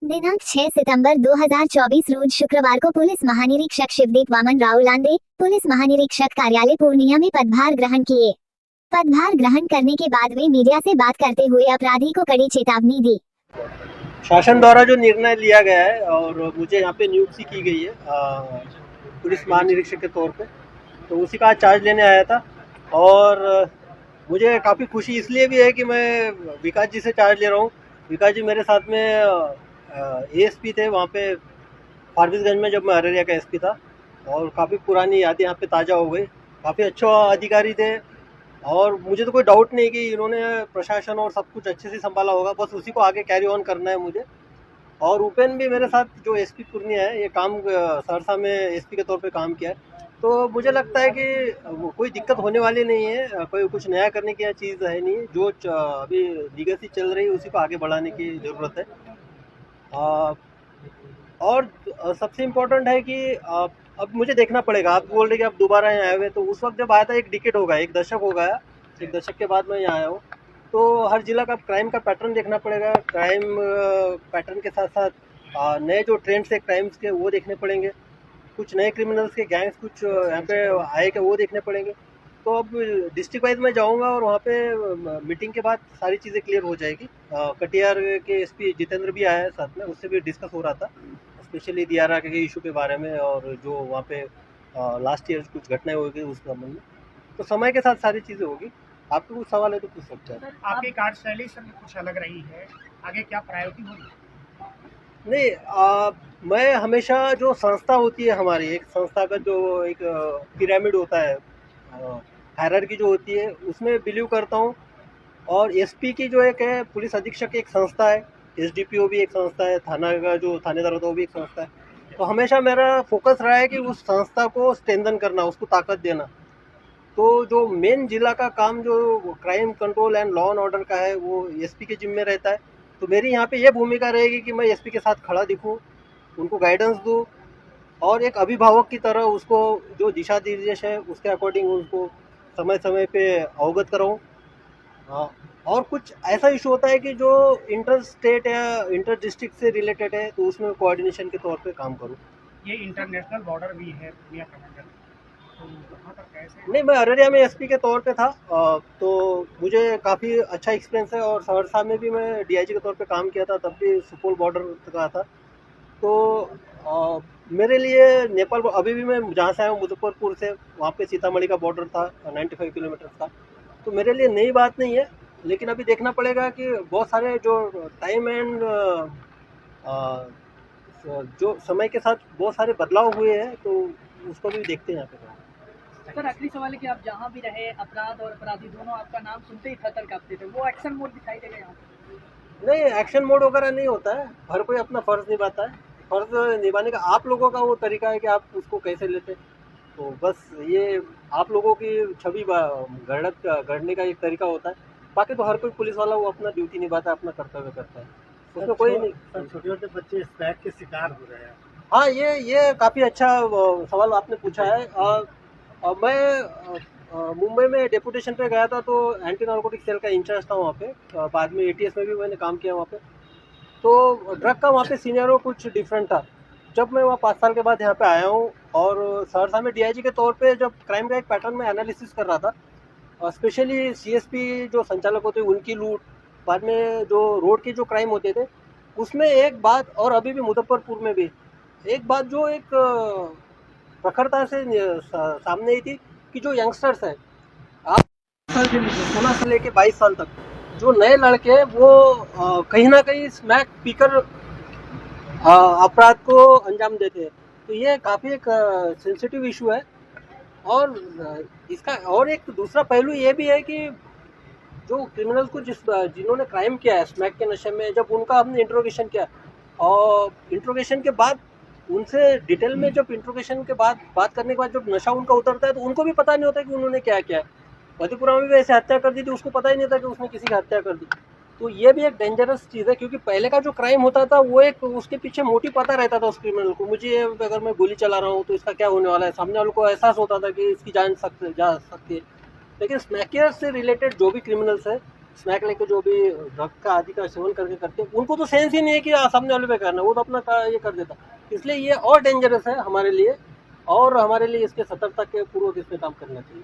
दिनांक 6 सितंबर 2024 रोज शुक्रवार को पुलिस महानिरीक्षक शिवदीप वामन राव लांदे, पुलिस महानिरीक्षक कार्यालय पूर्णिया में पदभार ग्रहण किए। पदभार ग्रहण करने के बाद वे मीडिया से बात करते हुए अपराधी को कड़ी चेतावनी दी। शासन द्वारा जो निर्णय लिया गया है और मुझे यहाँ पे नियुक्ति की गई है पुलिस महानिरीक्षक के तौर पे, तो उसी का चार्ज लेने आया था। और मुझे काफ़ी खुशी इसलिए भी है कि मैं विकास जी से चार्ज ले रहा हूँ। विकास जी मेरे साथ में एएसपी थे वहाँ पे फारबिसगंज में, जब मैं अररिया का एसपी था, और काफ़ी पुरानी यादें यहाँ पे ताज़ा हो गई। काफ़ी अच्छे अधिकारी थे और मुझे तो कोई डाउट नहीं कि इन्होंने प्रशासन और सब कुछ अच्छे से संभाला होगा, बस उसी को आगे कैरी ऑन करना है मुझे। और उपेन भी मेरे साथ, जो एसपी पूर्णिया है, ये काम सहरसा में एसपी के तौर पे काम किया है, तो मुझे लगता है कि कोई दिक्कत होने वाली नहीं है। कोई कुछ नया करने की चीज़ है नहीं, जो अभी लीगेसी चल रही है उसी को आगे बढ़ाने की ज़रूरत है। और सबसे इम्पोर्टेंट है कि अब मुझे देखना पड़ेगा। आप बोल रहे कि आप दोबारा यहाँ आए हुए, तो उस वक्त जब आया था एक डिकेड हो गया, एक दशक हो गया, एक दशक के बाद मैं यहाँ आया हूँ। तो हर जिला का क्राइम का पैटर्न देखना पड़ेगा। क्राइम पैटर्न के साथ साथ नए जो ट्रेंड्स है क्राइम्स के, वो देखने पड़ेंगे। कुछ नए क्रिमिनल्स के गैंग्स कुछ यहाँ पे आए के, वो देखने पड़ेंगे। तो अब डिस्ट्रिक्ट वाइज मैं जाऊँगा और वहाँ पे मीटिंग के बाद सारी चीज़ें क्लियर हो जाएगी। कटिहार के एसपी जितेंद्र भी आया है साथ में, उससे भी डिस्कस हो रहा था स्पेशली दियारा के इशू के बारे में, और जो वहाँ पे लास्ट ईयर कुछ घटनाएं हो गई उस संबंध में। तो समय के साथ सारी चीज़ें होगी। आपको कुछ सवाल है तो पूछ सकते हैं। आपकी कार्यशैली से कुछ अलग रही है, आगे क्या प्रायोरिटी होगी? नहीं, मैं हमेशा, जो संस्था होती है हमारी, एक संस्था का जो एक पिरामिड होता है, हायरार्की जो होती है, उसमें बिलीव करता हूँ। और एसपी की जो एक है, पुलिस अधीक्षक एक संस्था है, एसडीपीओ भी एक संस्था है, थाना का जो थानेदार होता है वो भी एक संस्था है। तो हमेशा मेरा फोकस रहा है कि उस संस्था को स्ट्रेंथन करना, उसको ताकत देना। तो जो मेन जिला का काम जो crime control and law and order का है, वो एसपी के जिम्मे रहता है। तो मेरी यहाँ पे ये भूमिका रहेगी कि मैं एसपी के साथ खड़ा दिखूँ, उनको गाइडेंस दूँ, और एक अभिभावक की तरह उसको जो दिशा निर्देश है उसके अकॉर्डिंग उसको समय समय पे अवगत कराऊँ। हाँ, और कुछ ऐसा इशू होता है कि जो इंटर स्टेट या इंटर डिस्ट्रिक्ट से रिलेटेड है, तो उसमें कोऑर्डिनेशन के तौर पे काम करूँ। ये इंटरनेशनल बॉर्डर भी है पूर्णिया कमांडर, तो वहाँ पर कैसे? नहीं, मैं अररिया में एसपी के तौर पे था, तो मुझे काफ़ी अच्छा एक्सपीरियंस है। और सहरसा में भी मैं डीआईजी के तौर पे काम किया था, तब भी सुपौल बॉर्डर का था। तो मेरे लिए नेपाल, अभी भी मैं जहाँ से आया हूँ मुजफ्फरपुर से, वहाँ पे सीतामढ़ी का बॉर्डर था 95 किलोमीटर का। तो मेरे लिए नई बात नहीं है, लेकिन अभी देखना पड़ेगा कि बहुत सारे जो टाइम एंड जो समय के साथ बहुत सारे बदलाव हुए हैं, तो उसको भी देखते हैं यहाँ पे। सर, आखिरी सवाल है कि आप जहाँ भी रहे, अपराध और अपराधी दोनों आपका नाम सुनते ही थर-थर काँपते थे, वो एक्शन मोड दिखाई देगा यहाँ पे? नहीं, एक्शन मोड वगैरह नहीं होता है। हर कोई अपना फ़र्ज़ निभाता है। फ़र्ज़ निभाने का आप लोगों का वो तरीका है कि आप उसको कैसे लेते हैं। तो बस ये आप लोगों की छवि गढ़ने का एक तरीका होता है। बाकी तो हर कोई पुलिस वाला वो अपना ड्यूटी निभाता है, अपना कर्तव्य करता है, उसमें कोई नहीं। छोटे-छोटे बच्चे स्नैक के शिकार हो रहे हैं। हाँ, ये काफ़ी अच्छा सवाल आपने पूछा है। मैं मुंबई में डेपुटेशन पे गया था, तो एंटी नार्कोटिक सेल का इंचार्ज था वहाँ पे। बाद में एटीएस में भी मैंने काम किया वहाँ पे। तो ड्रग का वहाँ पे सीनियरों कुछ डिफरेंट था। जब मैं वहाँ 5 साल के बाद यहाँ पे आया हूँ, और सहरसा में डीआईजी के तौर पे जब क्राइम का एक पैटर्न में एनालिसिस कर रहा था, स्पेशली सीएसपी जो संचालक होते हैं उनकी लूट, बाद में जो रोड के जो क्राइम होते थे, उसमें एक बात, और अभी भी मुजफ्फरपुर में भी एक बात जो एक प्रखरता से सामने आई थी, कि जो यंगस्टर्स हैं, आप 16 से लेके 22 साल तक जो नए लड़के हैं, वो कहीं ना कहीं स्मैक पीकर अपराध को अंजाम देते हैं। तो ये काफ़ी एक सेंसिटिव इशू है। और इसका और एक दूसरा पहलू ये भी है कि जो क्रिमिनल्स को जिन्होंने क्राइम किया है स्मैक के नशे में, जब उनका हमने इंट्रोगेशन किया, और इंट्रोगेशन के बाद उनसे डिटेल में, जब इंट्रोगेशन के बाद बात करने के बाद जब नशा उनका उतरता है, तो उनको भी पता नहीं होता कि उन्होंने क्या किया है। मधेपुरा में भी ऐसे हत्या कर दी थी, उसको पता ही नहीं था कि उसने किसी की हत्या कर दी। तो ये भी एक डेंजरस चीज़ है, क्योंकि पहले का जो क्राइम होता था, वो एक उसके पीछे मोटिव पता रहता था उस क्रिमिनल को। मुझे अगर मैं गोली चला रहा हूँ तो इसका क्या होने वाला है, सामने वालों को एहसास होता था कि इसकी जान जा सकती है। लेकिन स्मैकियर से रिलेटेड जो भी क्रिमिनल्स है, स्मैक लेके जो भी ड्रग का आदि का सेवन करके करते हैं, उनको तो सेंस ही नहीं है कि सामने वाले पे करना, वो तो अपना ये कर देता। इसलिए ये और डेंजरस है हमारे लिए, और हमारे लिए इसके सतर्कता के पूर्वक इसमें काम करना चाहिए।